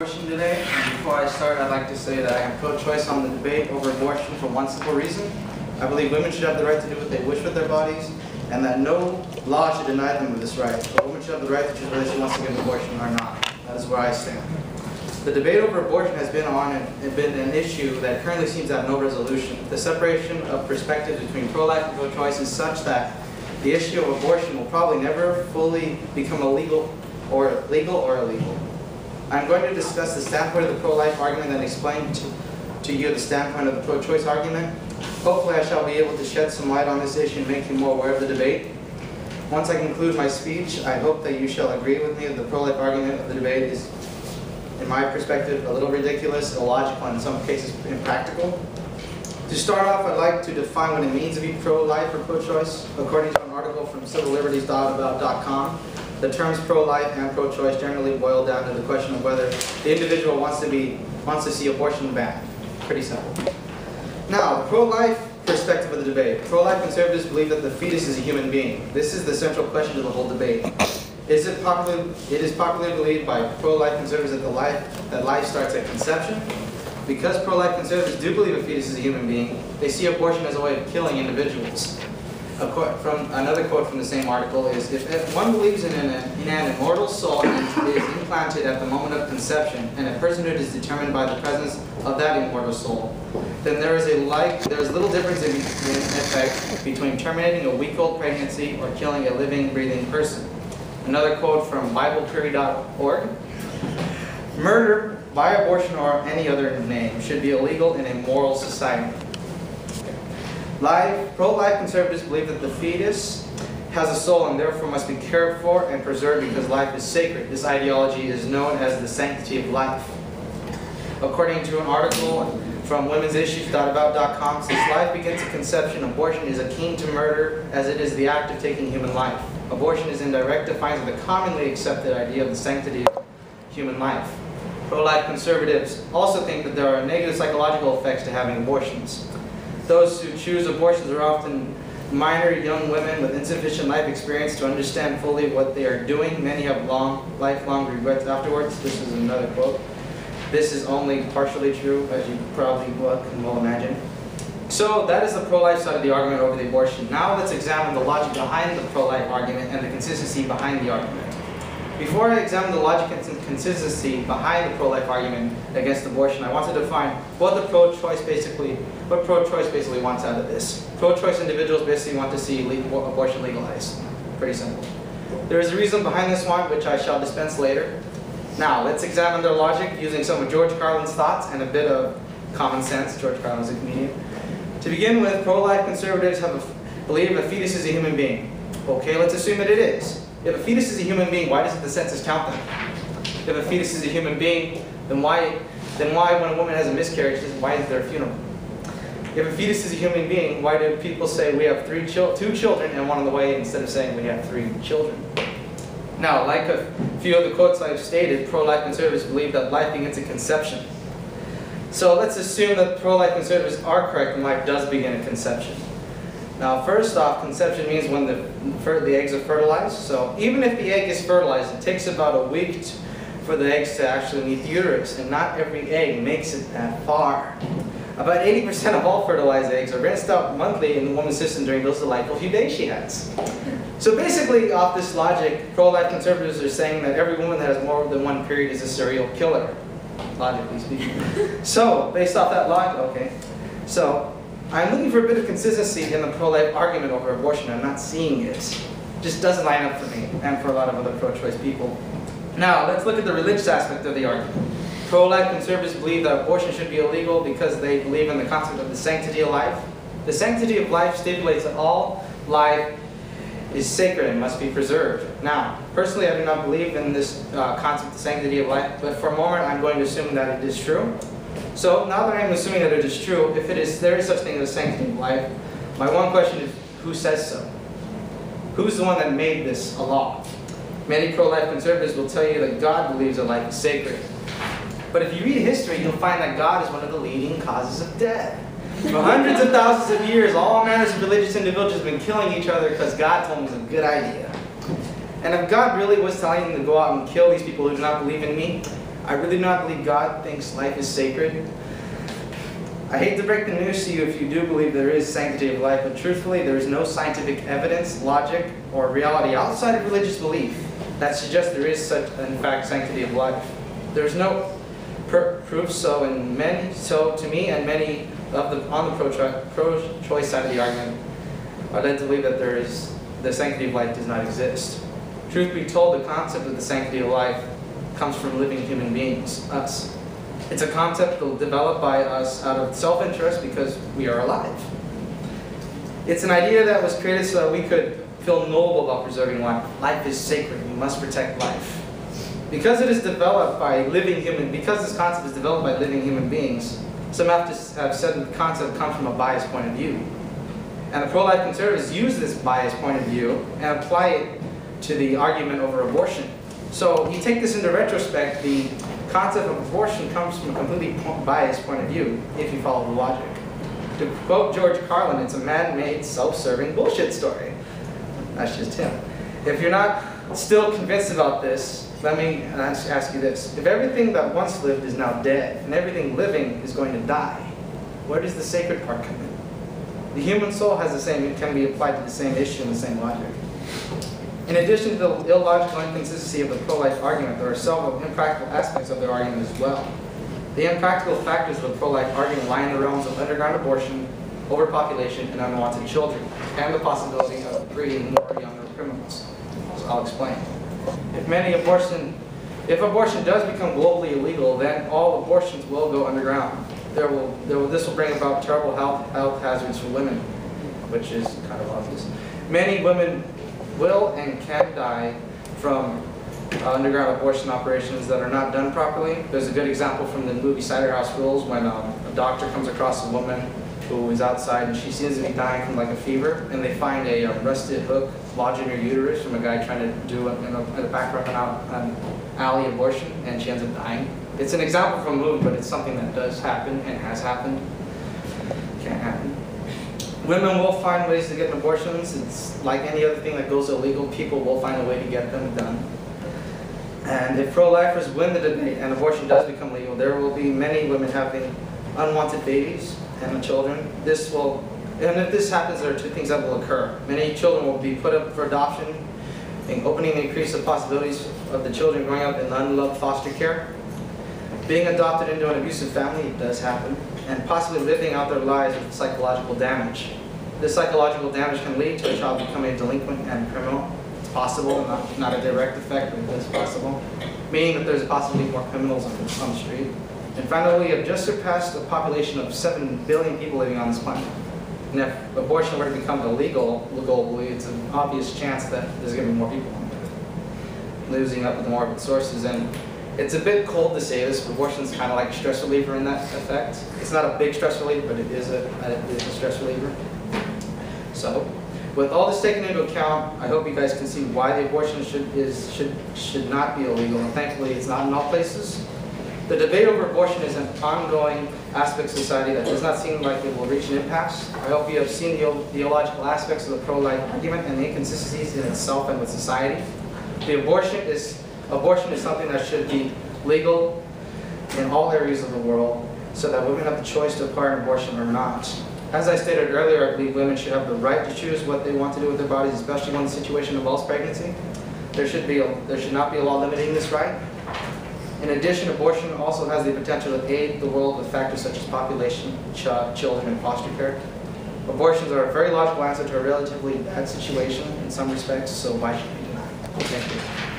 Today, and before I start, I'd like to say that I am pro-choice on the debate over abortion for one simple reason. I believe women should have the right to do what they wish with their bodies, and that no law should deny them of this right. But women should have the right to choose whether she wants to give an abortion or not. That is where I stand. The debate over abortion has been an issue that currently seems to have no resolution. The separation of perspectives between pro-life and pro-choice is such that the issue of abortion will probably never fully become illegal or illegal. I'm going to discuss the standpoint of the pro-life argument and explain to you the standpoint of the pro-choice argument. Hopefully I shall be able to shed some light on this issue and make you more aware of the debate. Once I conclude my speech, I hope that you shall agree with me that the pro-life argument of the debate is, in my perspective, a little ridiculous, illogical, and in some cases impractical. To start off, I'd like to define what it means to be pro-life or pro-choice. According to an article from civilliberties.about.com, the terms pro-life and pro-choice generally boil down to the question of whether the individual wants to see abortion banned. Pretty simple. Now, the pro-life perspective of the debate. Pro-life conservatives believe that the fetus is a human being. This is the central question to the whole debate. It is popularly believed by pro-life conservatives that life starts at conception. Because pro-life conservatives do believe a fetus is a human being, they see abortion as a way of killing individuals. Another quote from the same article is, if one believes in an immortal soul and is implanted at the moment of conception, and a personhood is determined by the presence of that immortal soul, then there is little difference in effect between terminating a week-old pregnancy or killing a living, breathing person. Another quote from BibleQuery.org, murder by abortion or any other name should be illegal in a moral society. Pro-life conservatives believe that the fetus has a soul and therefore must be cared for and preserved because life is sacred. This ideology is known as the sanctity of life. According to an article from womensissues.about.com, since life begins at conception, abortion is akin to murder as it is the act of taking human life. Abortion is in direct defiance of the commonly accepted idea of the sanctity of human life. Pro-life conservatives also think that there are negative psychological effects to having abortions. Those who choose abortions are often minor young women with insufficient life experience to understand fully what they are doing. Many have lifelong regrets afterwards. This is another quote. This is only partially true, as you probably can well imagine. So that is the pro-life side of the argument over the abortion. Now let's examine the logic behind the pro-life argument and the consistency behind the argument. Before I examine the logic and consistency behind the pro-life argument against abortion, I want to define what pro-choice basically wants out of this. Pro-choice individuals basically want to see abortion legalized. Pretty simple. There is a reason behind this one, which I shall dispense later. Now, let's examine their logic using some of George Carlin's thoughts and a bit of common sense. George Carlin is a comedian. To begin with, pro-life conservatives believe a fetus is a human being. Okay, let's assume that it is. If a fetus is a human being, why doesn't the census count them? If a fetus is a human being, then why when a woman has a miscarriage, why is there a funeral? If a fetus is a human being, why do people say we have two children and one on the way instead of saying we have 3 children? Now, like a few of the quotes I've stated, pro-life conservatives believe that life begins at conception. So let's assume that pro-life conservatives are correct and life does begin at conception. Now, first off, conception means when the eggs are fertilized. So even if the egg is fertilized, it takes about a week for the eggs to actually meet the uterus, and not every egg makes it that far. About 80% of all fertilized eggs are rinsed out monthly in the woman's system during those delightful few days she has. So basically, off this logic, pro-life conservatives are saying that every woman that has more than one period is a serial killer, logically speaking. So, based off that logic, okay. So, I'm looking for a bit of consistency in the pro-life argument over abortion. I'm not seeing it. It just doesn't line up for me and for a lot of other pro-choice people. Now, let's look at the religious aspect of the argument. Pro-life conservatives believe that abortion should be illegal because they believe in the concept of the sanctity of life. The sanctity of life stipulates that all life is sacred and must be preserved. Now, personally, I do not believe in this concept of the sanctity of life, but for a moment, I'm going to assume that it is true. So now that I'm assuming that it is true, if there is such thing as sanctity of life, my one question is, who says so? Who's the one that made this a law? Many pro-life conservatives will tell you that God believes that life is sacred. But if you read history, you'll find that God is one of the leading causes of death. For hundreds of thousands of years, all manners of religious individuals have been killing each other because God told them it was a good idea. And if God really was telling them to go out and kill these people who do not believe in me, I really do not believe God thinks life is sacred. I hate to break the news to you if you do believe there is sanctity of life, but truthfully, there is no scientific evidence, logic, or reality outside of religious belief that suggests there is such, in fact, sanctity of life. There is no proof, so to me and many on the pro-choice side of the argument are led to believe that the sanctity of life does not exist. Truth be told, the concept of the sanctity of life comes from living human beings, us. It's a concept developed by us out of self-interest because we are alive. It's an idea that was created so that we could feel noble about preserving life. Life is sacred. We must protect life. Because this concept is developed by living human beings, some have said that the concept comes from a biased point of view. And the pro-life conservatives use this biased point of view and apply it to the argument over abortion. So you take this into retrospect, the concept of abortion comes from a completely biased point of view, if you follow the logic. To quote George Carlin, it's a man-made, self-serving bullshit story. That's just him. If you're not still convinced about this, let me ask you this. If everything that once lived is now dead, and everything living is going to die, where does the sacred part come in? The human soul has it can be applied to the same issue and the same logic. In addition to the illogical inconsistency of the pro-life argument, there are several impractical aspects of their argument as well. The impractical factors of the pro-life argument lie in the realms of underground abortion, overpopulation, and unwanted children, and the possibility of breeding more younger criminals. So I'll explain. If abortion does become globally illegal, then all abortions will go underground. This will bring about terrible health hazards for women, which is kind of obvious. Many women will and can die from underground abortion operations that are not done properly. There's a good example from the movie Cider House Rules when a doctor comes across a woman who is outside and she seems to be dying from like a fever, and they find a rusted hook lodged in her uterus from a guy trying to do it in a back room an alley abortion, and she ends up dying. It's an example from a movie, but it's something that does happen and has happened. Can't happen. Women will find ways to get abortions. It's like any other thing that goes illegal. People will find a way to get them done. And if pro-lifers win the debate and abortion does become legal, there will be many women having unwanted babies and children. And if this happens, there are two things that will occur. Many children will be put up for adoption, opening the increase of possibilities of the children growing up in unloved foster care. Being adopted into an abusive family, it does happen, and possibly living out their lives with psychological damage. This psychological damage can lead to a child becoming a delinquent and criminal. It's possible, not a direct effect, but it is possible, meaning that there's possibly more criminals on the street. And finally, we have just surpassed a population of 7 billion people living on this planet. And if abortion were to become illegal globally, it's an obvious chance that there's going to be more people losing up with more of its sources. And it's a bit cold to say this, but abortion is kind of like a stress reliever in that effect. It's not a big stress reliever, but it is a stress reliever. So, with all this taken into account, I hope you guys can see why the abortion should not be illegal. And thankfully, it's not in all places. The debate over abortion is an ongoing aspect of society that does not seem like it will reach an impasse. I hope you have seen the theological aspects of the pro-life argument and the inconsistencies in itself and with society. Abortion is something that should be legal in all areas of the world so that women have the choice to acquire an abortion or not. As I stated earlier, I believe women should have the right to choose what they want to do with their bodies, especially when the situation involves pregnancy. There should not be a law limiting this right. In addition, abortion also has the potential to aid the world with factors such as population, children, and foster care. Abortions are a very logical answer to a relatively bad situation in some respects, so why should we deny? Thank you.